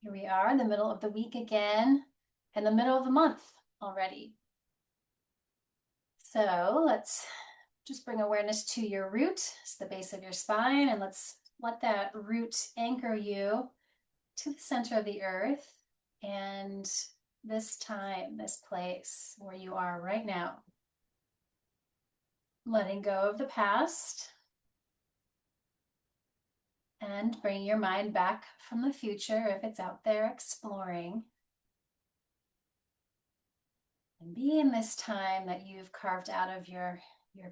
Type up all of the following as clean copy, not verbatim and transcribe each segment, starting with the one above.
Here we are in the middle of the week again, in the middle of the month already. So let's just bring awareness to your root. It's the base of your spine, and let's let that root anchor you to the center of the earth and this time, this place where you are right now. Letting go of the past and bring your mind back from the future if it's out there exploring. And be in this time that you've carved out of your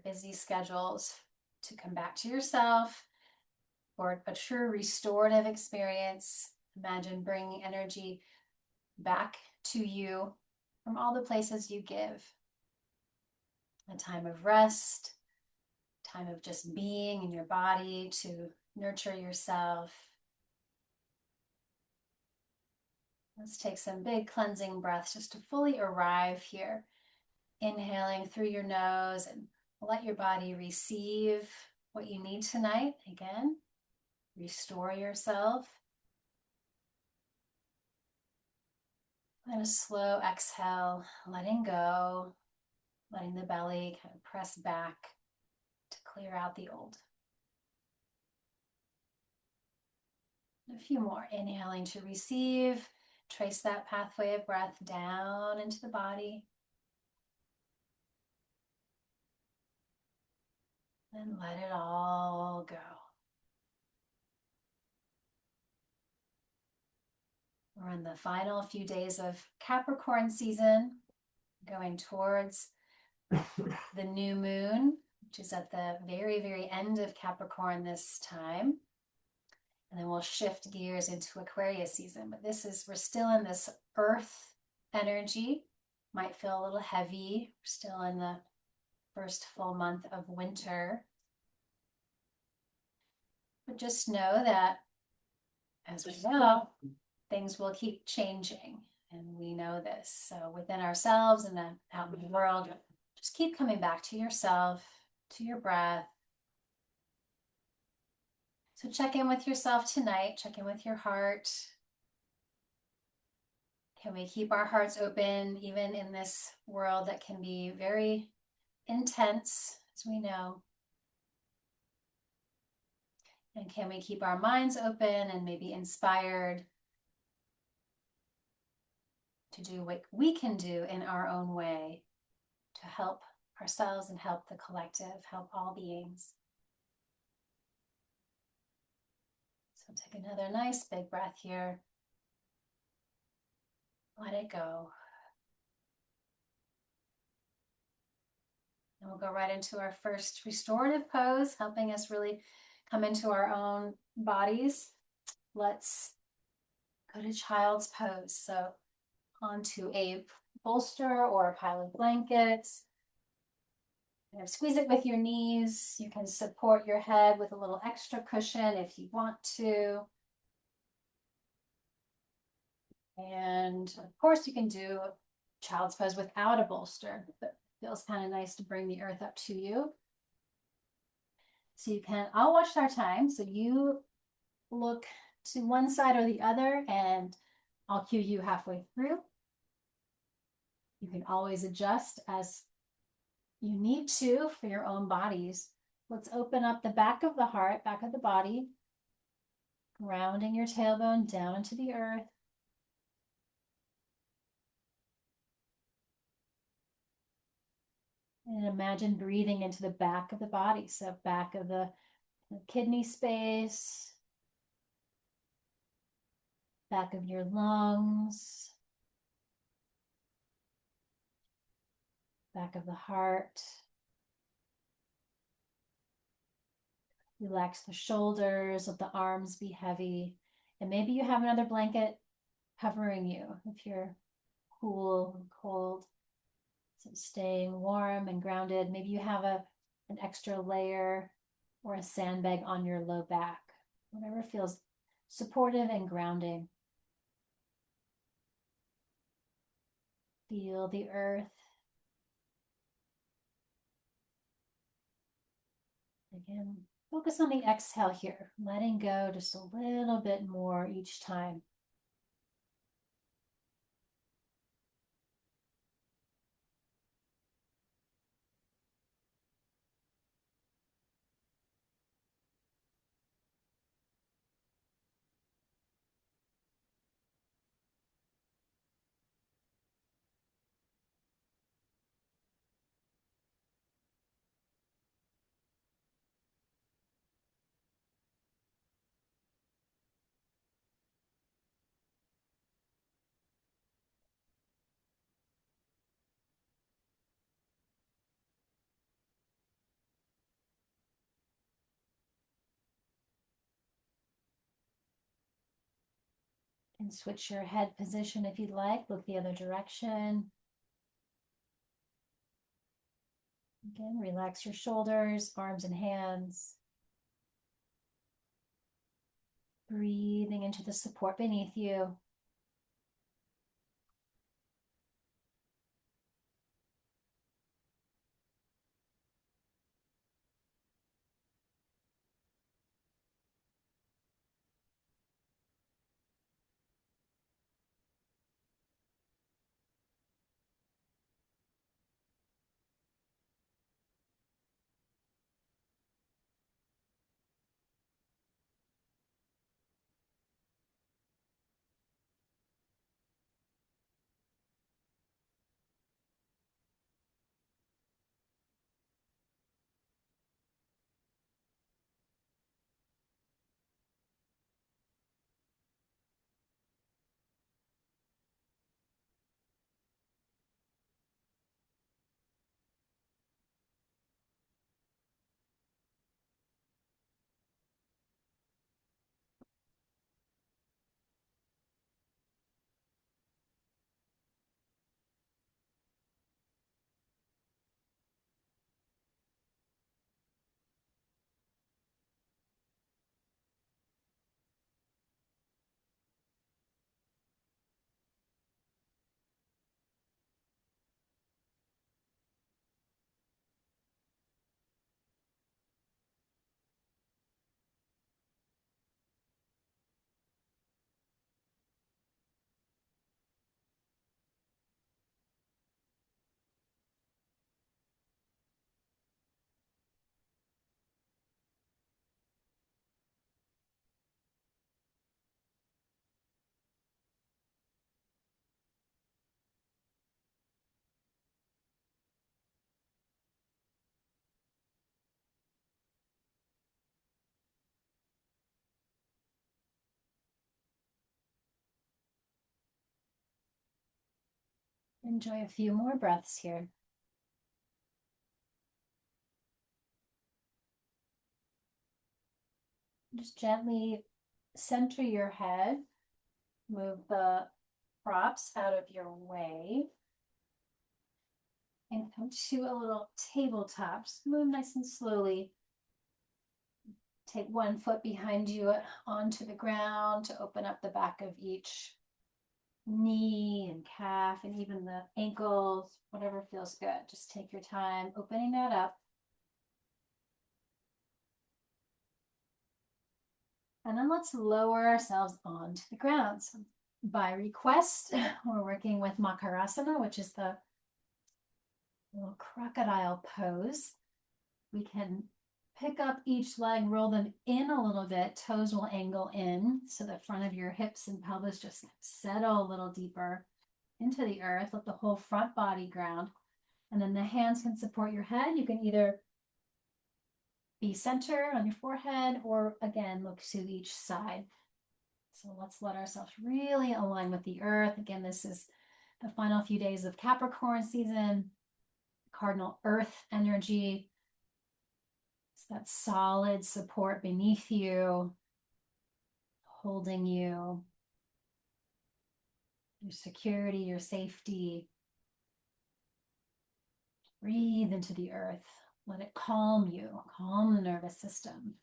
busy schedules to come back to yourself for a true restorative experience. Imagine bringing energy back to you from all the places you give. A time of rest, time of just being in your body to nurture yourself. Let's take some big cleansing breaths just to fully arrive here. Inhaling through your nose and let your body receive what you need tonight. Again, restore yourself. And a slow exhale, letting go, letting the belly kind of press back to clear out the old. A few more. Inhaling to receive. Trace that pathway of breath down into the body. And let it all go. We're in the final few days of Capricorn season, going towards the new moon, which is at the very, very end of Capricorn this time. And then we'll shift gears into Aquarius season. But we're still in this earth energy. Might feel a little heavy. We're still in the first full month of winter. But just know that, as we know, things will keep changing. And we know this. So within ourselves and out in the world, just keep coming back to yourself, to your breath. So check in with yourself tonight. Check in with your heart. Can we keep our hearts open even in this world that can be very intense, as we know? And can we keep our minds open and maybe inspired to do what we can do in our own way to help ourselves and help the collective, help all beings? So take another nice big breath here. Let it go. And we'll go right into our first restorative pose, helping us really come into our own bodies. Let's go to child's pose. So onto a bolster or a pile of blankets. And squeeze it with your knees. You can support your head with a little extra cushion if you want to. And of course you can do child's pose without a bolster, but it feels kind of nice to bring the earth up to you. So I'll watch our time. So you look to one side or the other and I'll cue you halfway through. You can always adjust as you need to for your own bodies. Let's open up the back of the heart, back of the body, grounding your tailbone down into the earth. And imagine breathing into the back of the body. So back of the kidney space, back of your lungs, back of the heart. Relax the shoulders, let the arms be heavy. And maybe you have another blanket covering you if you're cool and cold. So staying warm and grounded. Maybe you have an extra layer or a sandbag on your low back. Whatever feels supportive and grounding. Feel the earth. Again, focus on the exhale here, letting go just a little bit more each time. And switch your head position if you'd like. Look the other direction. Again, relax your shoulders, arms and hands. Breathing into the support beneath you. Enjoy a few more breaths here. Just gently center your head. Move the props out of your way. And come to a little tabletop. Just move nice and slowly. Take one foot behind you onto the ground to open up the back of each knee and calf and even the ankles, whatever feels good. Just take your time opening that up. And then let's lower ourselves onto the ground. So by request, we're working with Makarasana, which is the little crocodile pose. We can pick up each leg, roll them in a little bit. Toes will angle in so the front of your hips and pelvis just settle a little deeper into the earth. Let the whole front body ground. And then the hands can support your head. You can either be center on your forehead or again, look to each side. So let's let ourselves really align with the earth. Again, this is the final few days of Capricorn season, cardinal earth energy. It's that solid support beneath you, holding you, your security, your safety. Breathe into the earth. Let it calm you, calm the nervous system.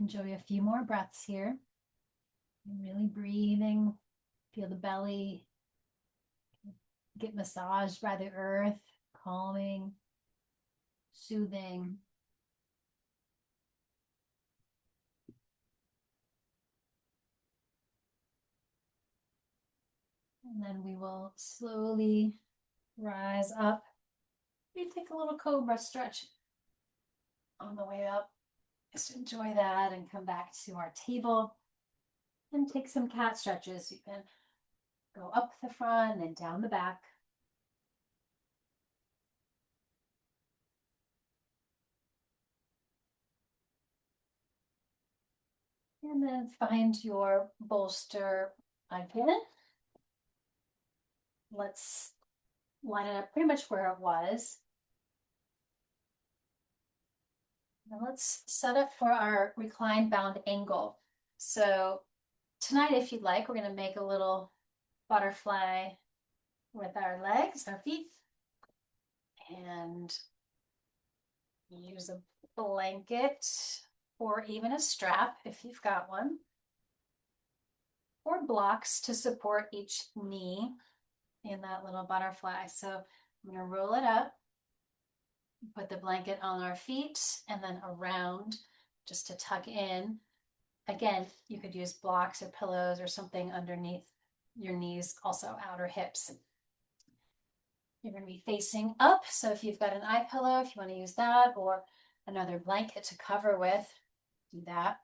Enjoy a few more breaths here. And really breathing, feel the belly, get massaged by the earth, calming, soothing. And then we will slowly rise up. We take a little cobra stretch on the way up. Just enjoy that and come back to our table and take some cat stretches. You can go up the front and down the back. And then find your bolster again. Let's line it up pretty much where it was. Now let's set up for our reclined bound angle. So tonight, if you'd like, we're going to make a little butterfly with our legs, our feet, and use a blanket or even a strap if you've got one, or blocks to support each knee in that little butterfly. So I'm going to roll it up, put the blanket on our feet, and then around just to tuck in. Again, you could use blocks or pillows or something underneath your knees, also outer hips. You're going to be facing up, so if you've got an eye pillow, if you want to use that, or another blanket to cover with, do that.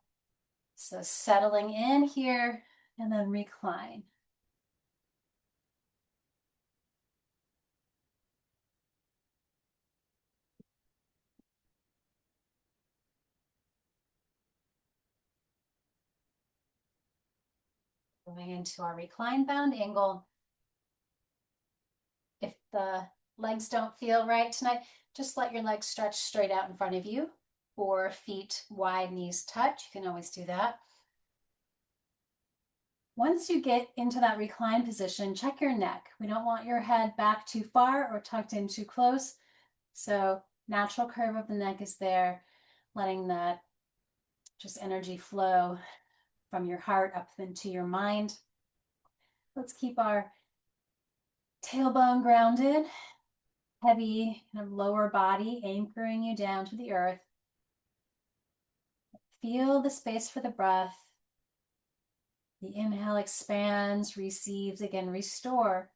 So settling in here and then recline. Moving into our recline bound angle. If the legs don't feel right tonight, just let your legs stretch straight out in front of you, or feet wide, knees touch. You can always do that. Once you get into that recline position, check your neck. We don't want your head back too far or tucked in too close. So natural curve of the neck is there, letting that just energy flow from your heart up into your mind. Let's keep our tailbone grounded, heavy kind of lower body anchoring you down to the earth. Feel the space for the breath. The inhale expands, receives, again, restore.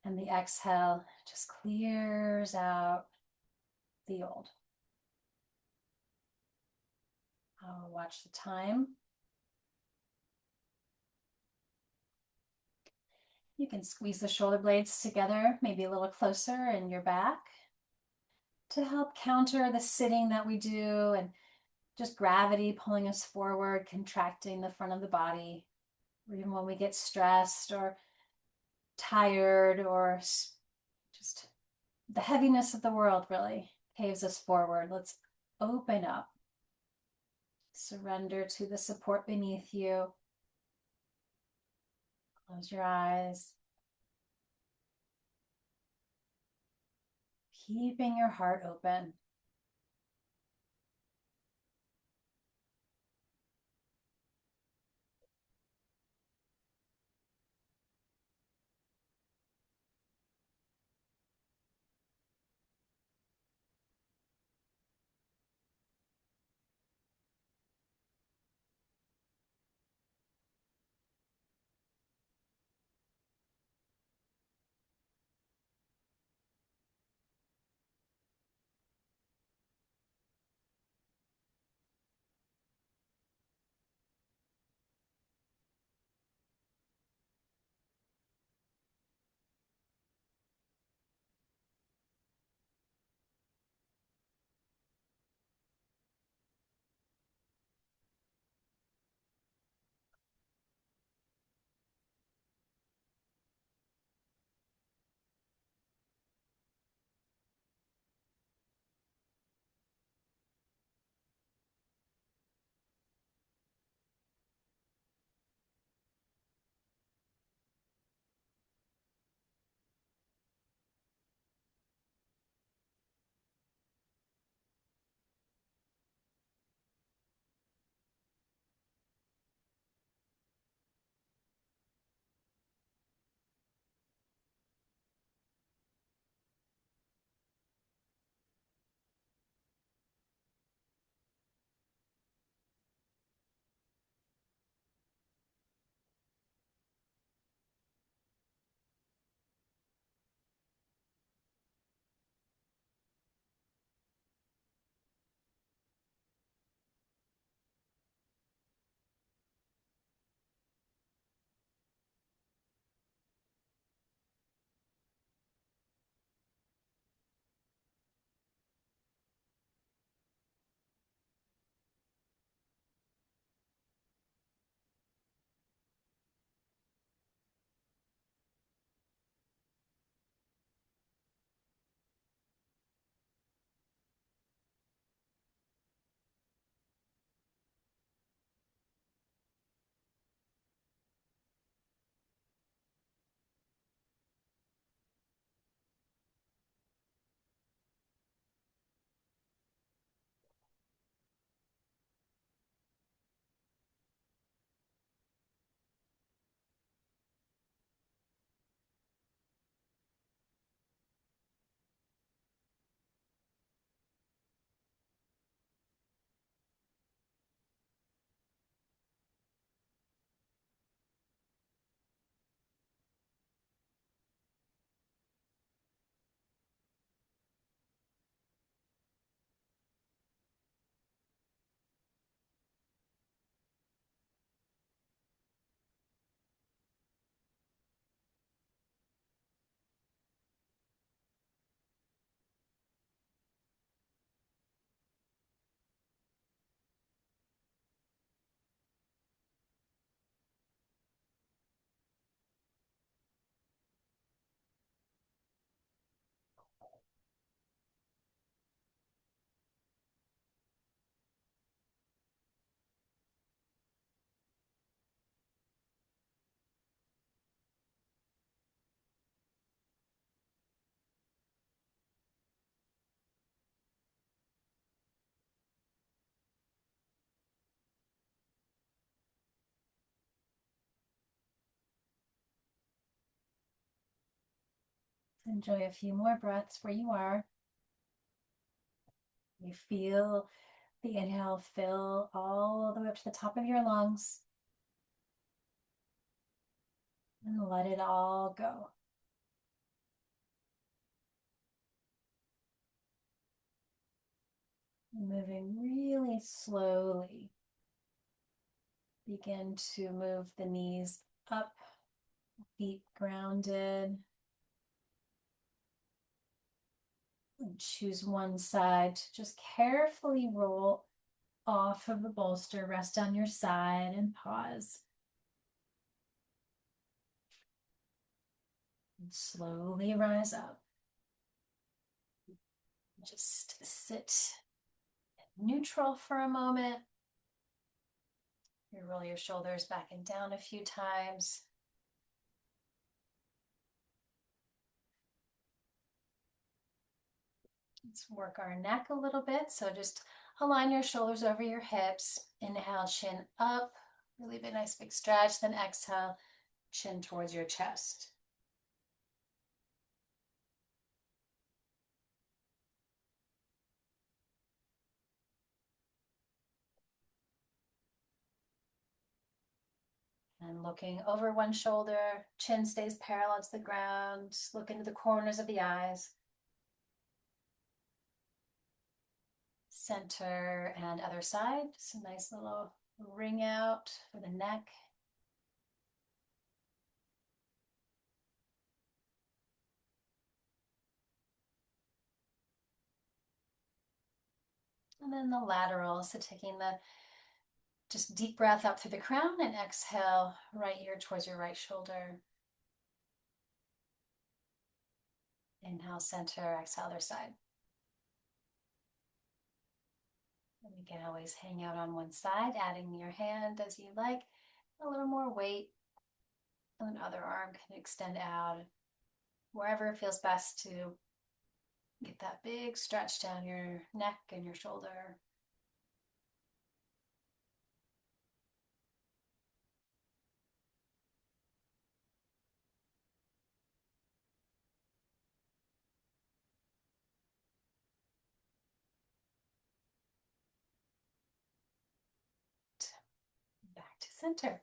And the exhale just clears out the old. I'll watch the time. You can squeeze the shoulder blades together, maybe a little closer in your back to help counter the sitting that we do and just gravity pulling us forward, contracting the front of the body. Or even when we get stressed or tired or just the heaviness of the world really caves us forward. Let's open up. Surrender to the support beneath you. Close your eyes. Keeping your heart open. Enjoy a few more breaths where you are. You feel the inhale fill all the way up to the top of your lungs. And let it all go. Moving really slowly. Begin to move the knees up, feet grounded. And choose one side to just carefully roll off of the bolster, rest on your side and pause. And slowly rise up. Just sit neutral for a moment. You roll your shoulders back and down a few times. Let's work our neck a little bit. So just align your shoulders over your hips. Inhale, chin up. Really a nice big stretch. Then exhale, chin towards your chest. And looking over one shoulder, chin stays parallel to the ground. Look into the corners of the eyes. Center and other side. Just a nice little ring out for the neck. And then the lateral, so taking the just deep breath up through the crown and exhale right ear towards your right shoulder. Inhale, center, exhale, other side. And you can always hang out on one side, adding your hand as you like, a little more weight. And the other arm can extend out wherever it feels best to get that big stretch down your neck and your shoulder. Back to center.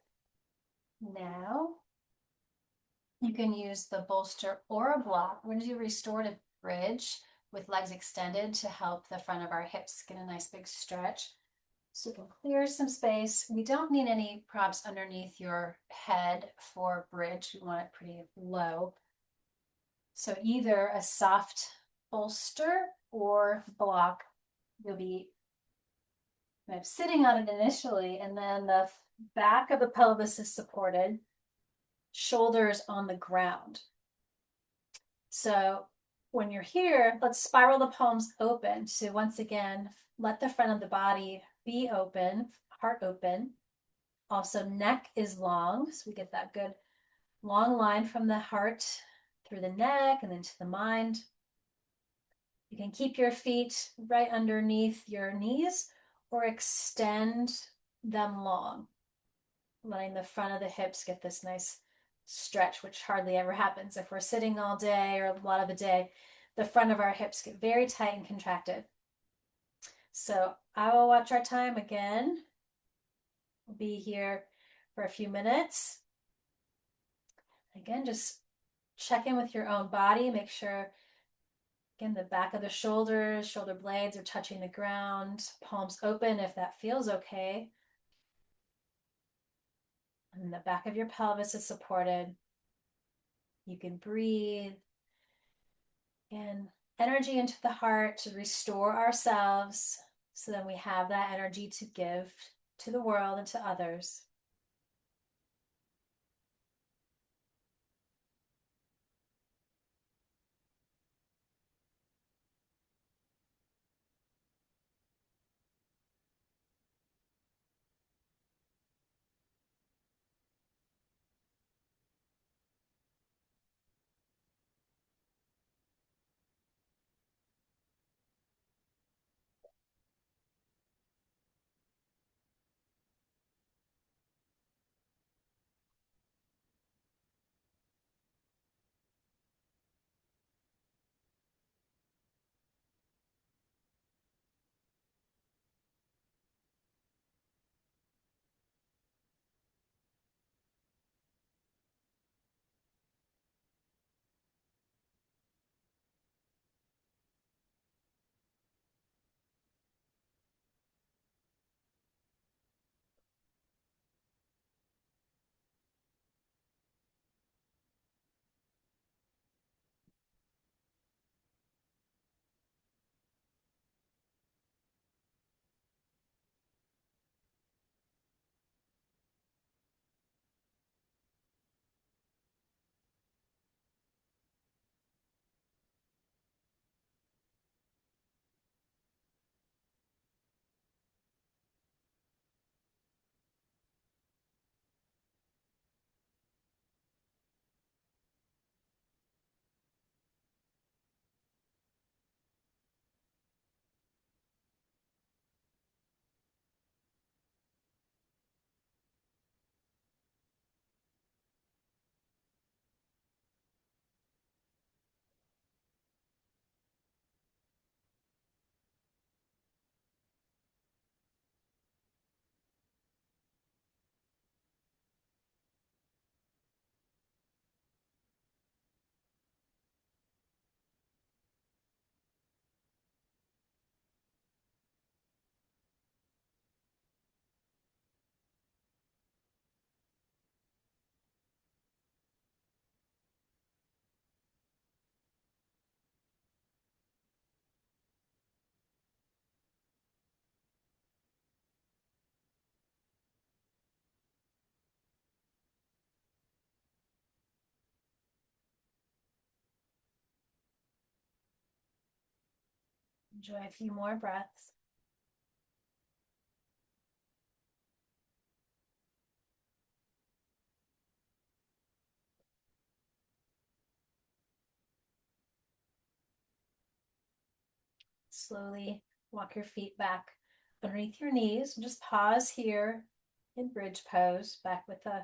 Now you can use the bolster or a block. We're going to do restorative bridge with legs extended to help the front of our hips get a nice big stretch. So you can clear some space. We don't need any props underneath your head for bridge. We want it pretty low. So either a soft bolster or block. You'll be sitting on it initially, and then the back of the pelvis is supported, shoulders on the ground. So when you're here, let's spiral the palms open to once again let the front of the body be open, heart open. Also, neck is long, so we get that good long line from the heart through the neck and then to the mind. You can keep your feet right underneath your knees or extend them long, letting the front of the hips get this nice stretch, which hardly ever happens. If we're sitting all day or a lot of the day, the front of our hips get very tight and contracted. So I will watch our time again. We'll be here for a few minutes. Again, just check in with your own body. Make sure, again, the back of the shoulders, shoulder blades are touching the ground, palms open if that feels okay. And the back of your pelvis is supported. You can breathe and energy into the heart to restore ourselves so that we have that energy to give to the world and to others. Enjoy a few more breaths. Slowly walk your feet back underneath your knees and just pause here in bridge pose, back with the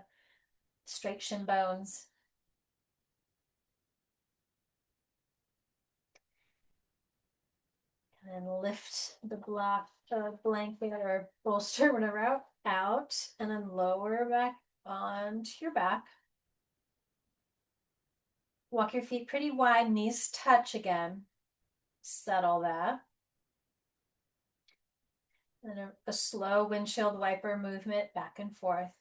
straight shin bones. And then lift the blanket or bolster, whatever, out, and then lower back onto your back. Walk your feet pretty wide, knees touch again. Settle that. And a slow windshield wiper movement back and forth.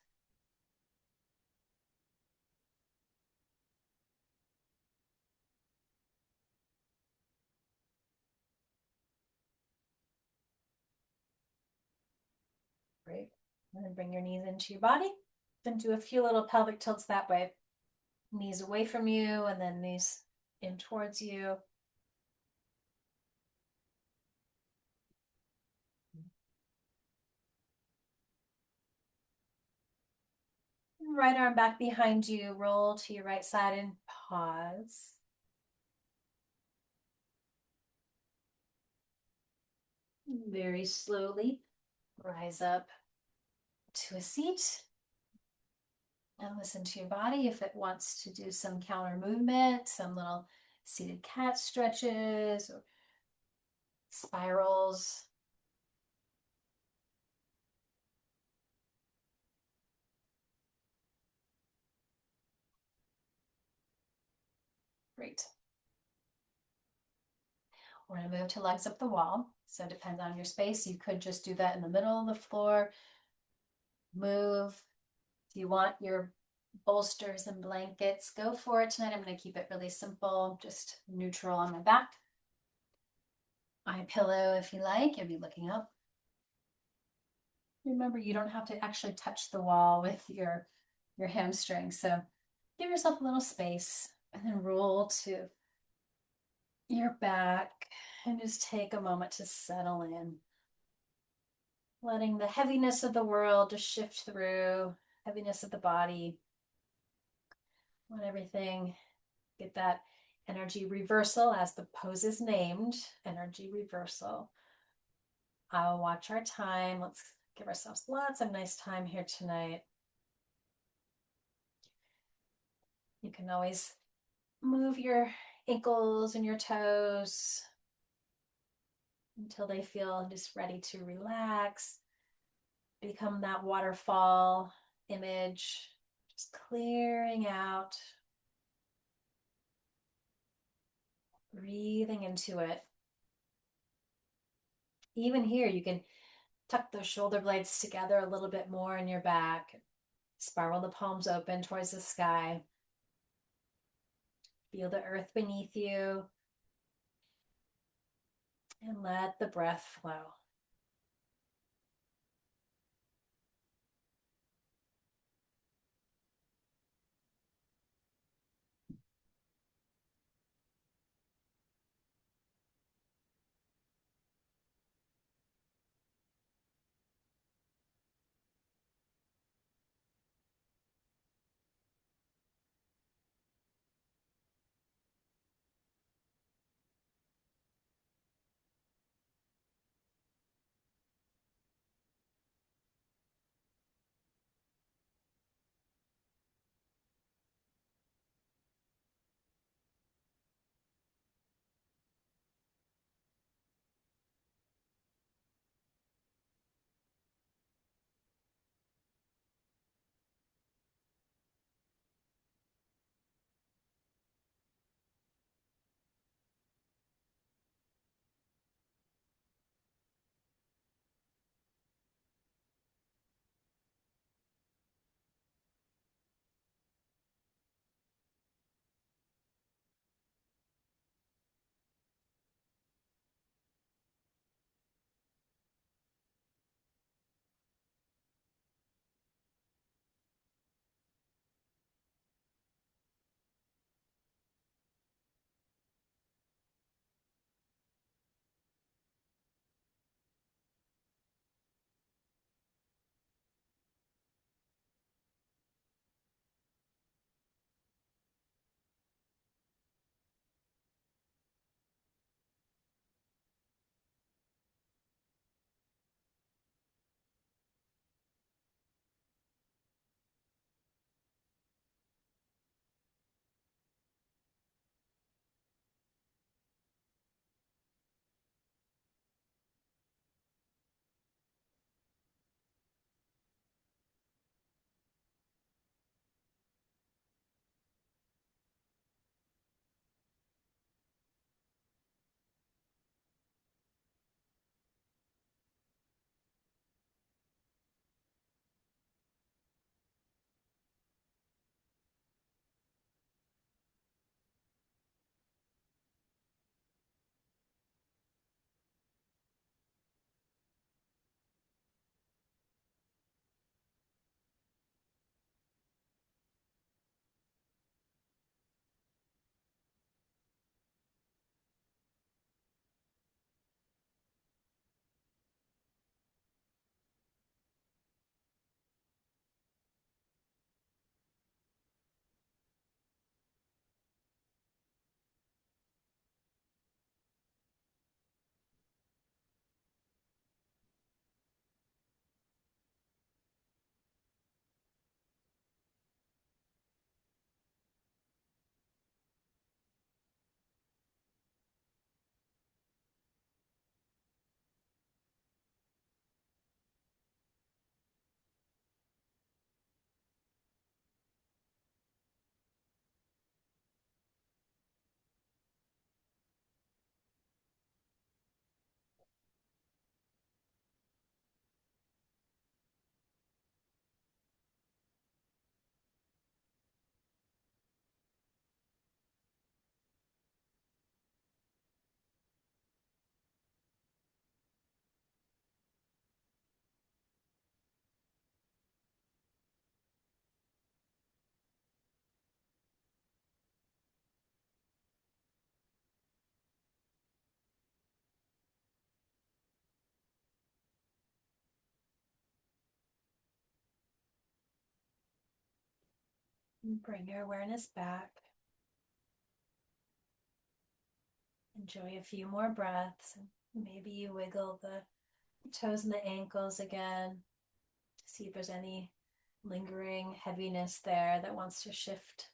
Great. And then bring your knees into your body. Then do a few little pelvic tilts that way. Knees away from you and then knees in towards you. Right arm back behind you, roll to your right side and pause. Very slowly rise up to a seat and listen to your body if it wants to do some counter movement, some little seated cat stretches or spirals. Great. We're going to move to legs up the wall. So it depends on your space. You could just do that in the middle of the floor. Move. If you want your bolsters and blankets, go for it tonight. I'm going to keep it really simple, just neutral on my back. My pillow, if you like, you'll be looking up. Remember, you don't have to actually touch the wall with your hamstring. So give yourself a little space and then roll to your back and just take a moment to settle in. Letting the heaviness of the world just shift through, heaviness of the body. Let everything get that energy reversal, as the pose is named, energy reversal. I'll watch our time. Let's give ourselves lots of nice time here tonight. You can always move your ankles and your toes until they feel just ready to relax. Become that waterfall image, just clearing out, breathing into it. Even here, you can tuck those shoulder blades together a little bit more in your back. Spiral the palms open towards the sky. Feel the earth beneath you. And let the breath flow. Bring your awareness back. Enjoy a few more breaths. Maybe you wiggle the toes and the ankles again. See if there's any lingering heaviness there that wants to shift.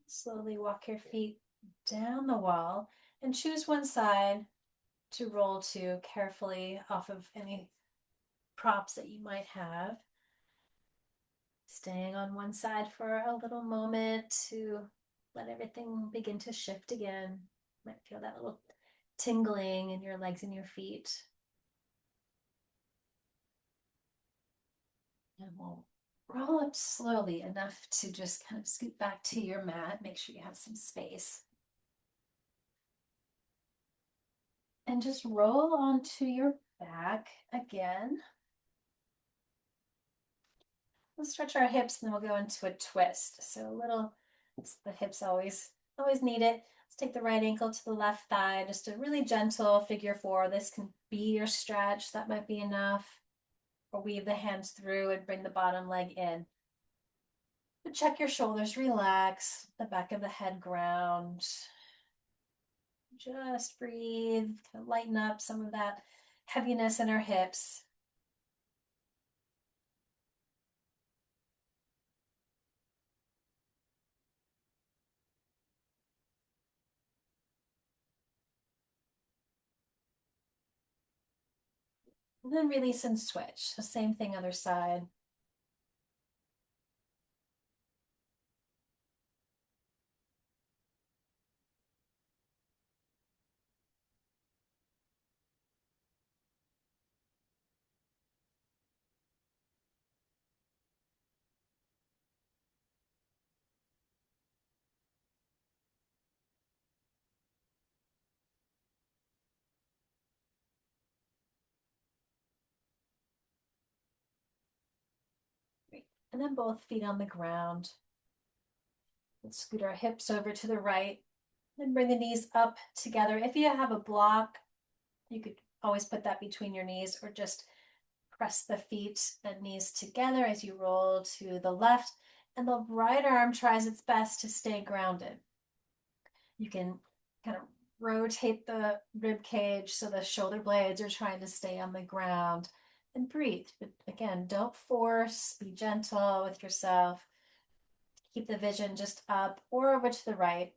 Slowly walk your feet down the wall and choose one side to roll to carefully off of any props that you might have. Staying on one side for a little moment to let everything begin to shift again. Might feel that little tingling in your legs and your feet. And we'll roll up slowly enough to just kind of scoot back to your mat. Make sure you have some space. And just roll onto your back again. We'll stretch our hips and then we'll go into a twist. So a little, the hips always need it. Let's take the right ankle to the left thigh, just a really gentle figure four. This can be your stretch, that might be enough. Or weave the hands through and bring the bottom leg in. But check your shoulders, relax, the back of the head ground. Just breathe, kind of lighten up some of that heaviness in our hips. And then release and switch. The same thing, other side. Great. And then both feet on the ground. Let's scoot our hips over to the right and bring the knees up together. If you have a block, you could always put that between your knees or just press the feet and knees together as you roll to the left, and the right arm tries its best to stay grounded. You can kind of rotate the rib cage so the shoulder blades are trying to stay on the ground, and breathe. But again, don't force, be gentle with yourself. Keep the vision just up or over to the right.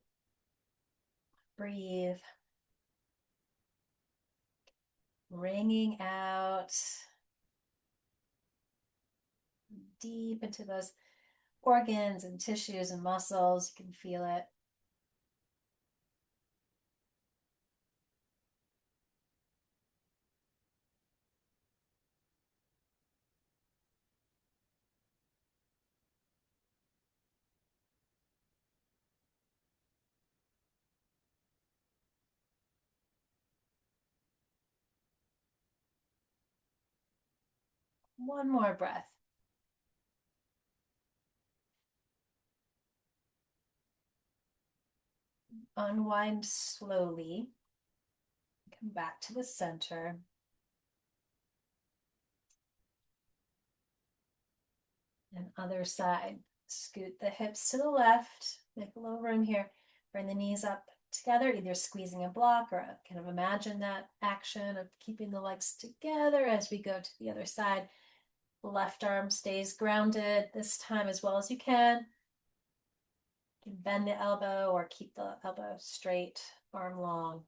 Breathe. Wringing out deep into those organs and tissues and muscles. You can feel it. One more breath. Unwind slowly. Come back to the center. And other side. Scoot the hips to the left. Make a little room here. Bring the knees up together, either squeezing a block or kind of imagine that action of keeping the legs together as we go to the other side. Left arm stays grounded this time as well as you can. You can bend the elbow or keep the elbow straight, arm long.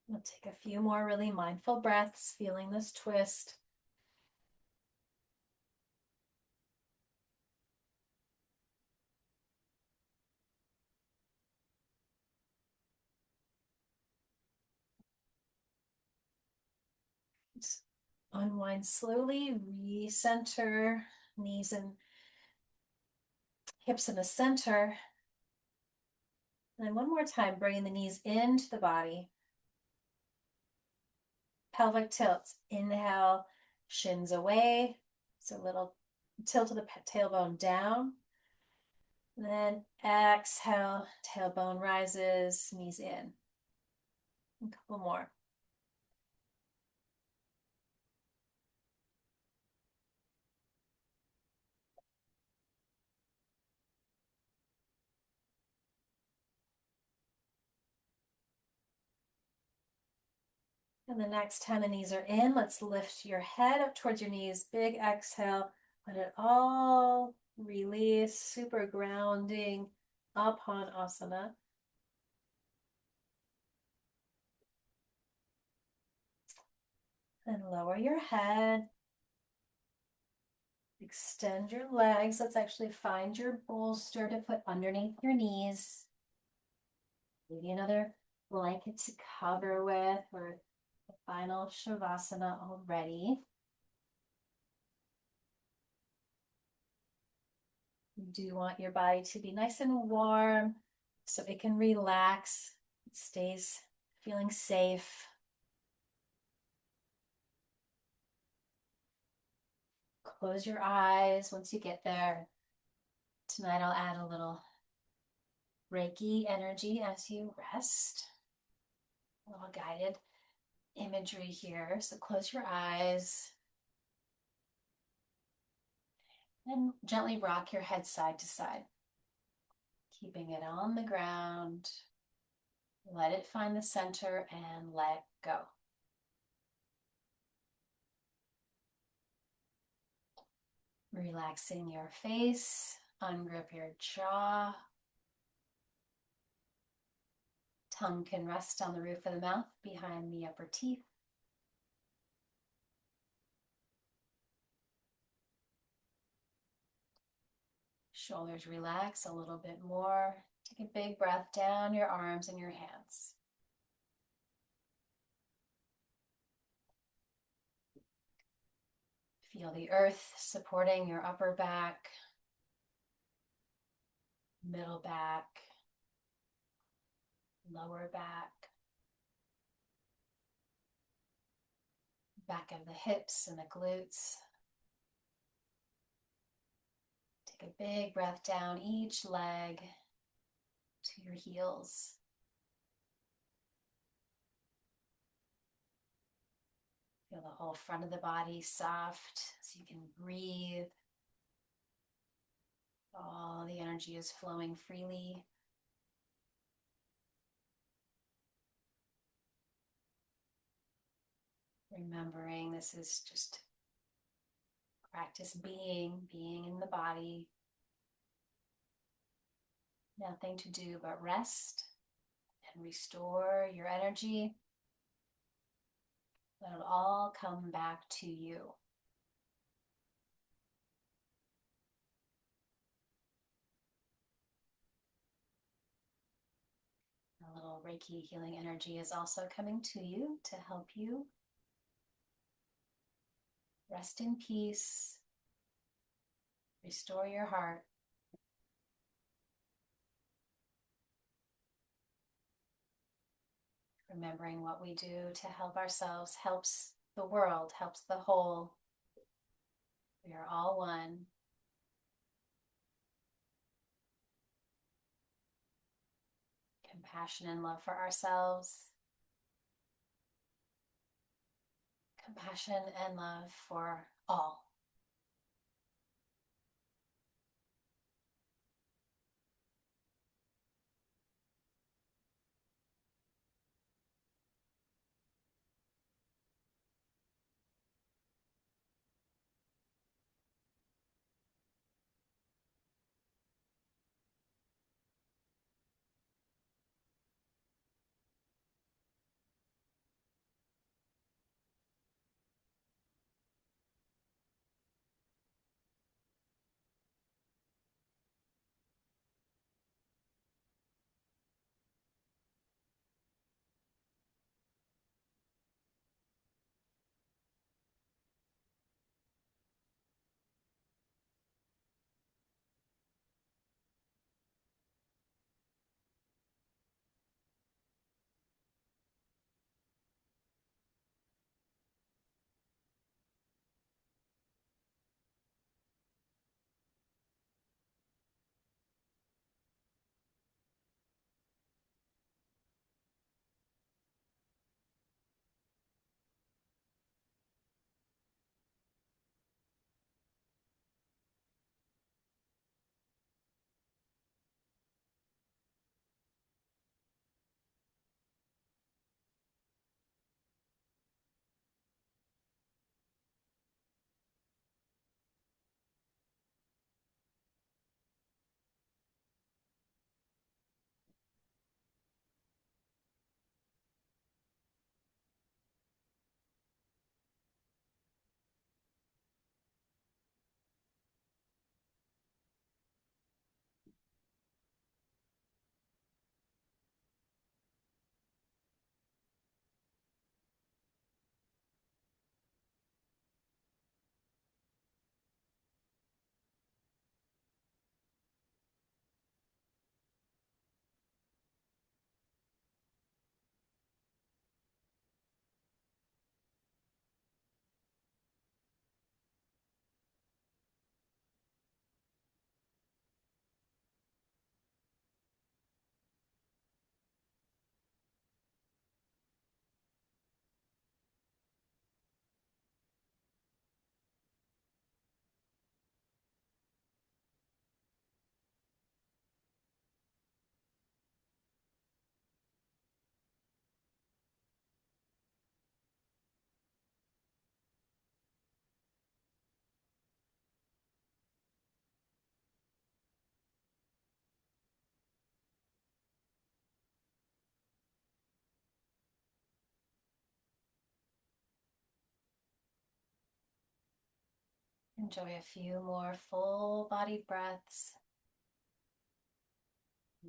We'll take a few more really mindful breaths, feeling this twist. Just unwind slowly, recenter, knees and hips in the center. And then one more time, bringing the knees into the body. Pelvic tilts. Inhale, shins away. So a little tilt of the tailbone down. And then exhale, tailbone rises, knees in. A couple more. And the next time the knees are in, let's lift your head up towards your knees. Big exhale. Let it all release. Super grounding upon asana. Then lower your head. Extend your legs. Let's actually find your bolster to put underneath your knees. Maybe another blanket to cover with, or the final shavasana already. You do want your body to be nice and warm so it can relax. It stays feeling safe. Close your eyes once you get there. Tonight I'll add a little Reiki energy as you rest. A little guided imagery here. So close your eyes and gently rock your head side to side, keeping it on the ground. Let it find the center and let go. Relaxing your face, ungrip your jaw. Tongue can rest on the roof of the mouth behind the upper teeth. Shoulders relax a little bit more. Take a big breath down your arms and your hands. Feel the earth supporting your upper back, middle back, lower back, back of the hips and the glutes. Take a big breath down each leg to your heels. Feel the whole front of the body soft so you can breathe. All the energy is flowing freely. Remembering this is just practice being in the body. Nothing to do but rest and restore your energy. Let it all come back to you. A little Reiki healing energy is also coming to you to help you rest in peace, restore your heart. Remembering what we do to help ourselves helps the world, helps the whole. We are all one. Compassion and love for ourselves. Compassion and love for all. Enjoy a few more full body breaths,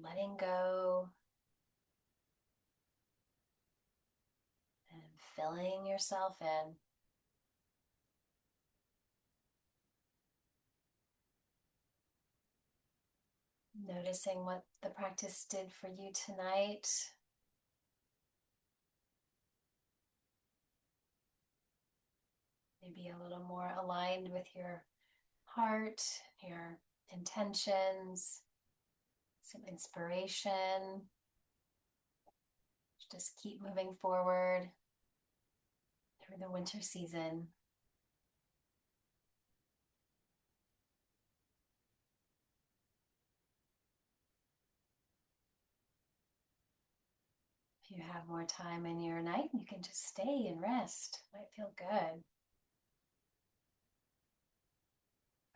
letting go and filling yourself in. Noticing what the practice did for you tonight. Maybe a little more aligned with your heart, your intentions, some inspiration. Just keep moving forward through the winter season. If you have more time in your night, you can just stay and rest. Might feel good.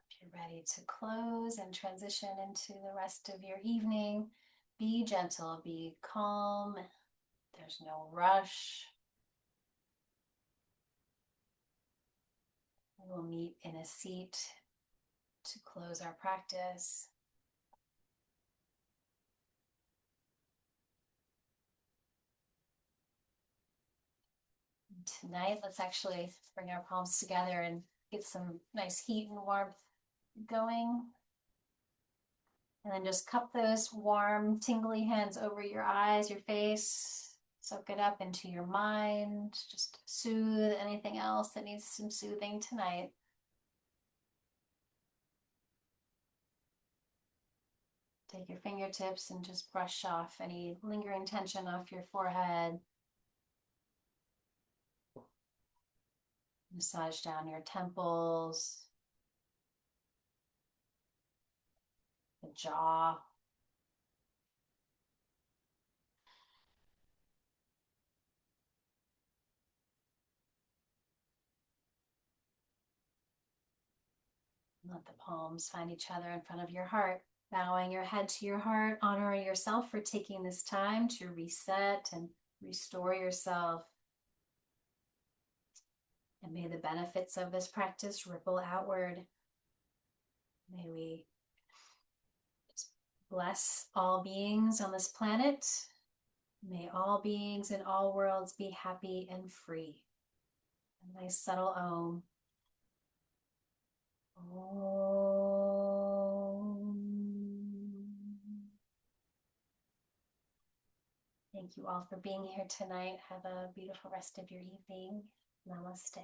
If you're ready to close and transition into the rest of your evening, be gentle, be calm. There's no rush. We'll meet in a seat to close our practice. Tonight, let's actually bring our palms together and get some nice heat and warmth going. And then just cup those warm, tingly hands over your eyes, your face. Soak it up into your mind. Just soothe anything else that needs some soothing tonight. Take your fingertips and just brush off any lingering tension off your forehead. Massage down your temples, the jaw. Let the palms find each other in front of your heart. Bowing your head to your heart, honoring yourself for taking this time to reset and restore yourself. And may the benefits of this practice ripple outward. May we bless all beings on this planet. May all beings in all worlds be happy and free. A nice subtle Om. Thank you all for being here tonight. Have a beautiful rest of your evening. Namaste.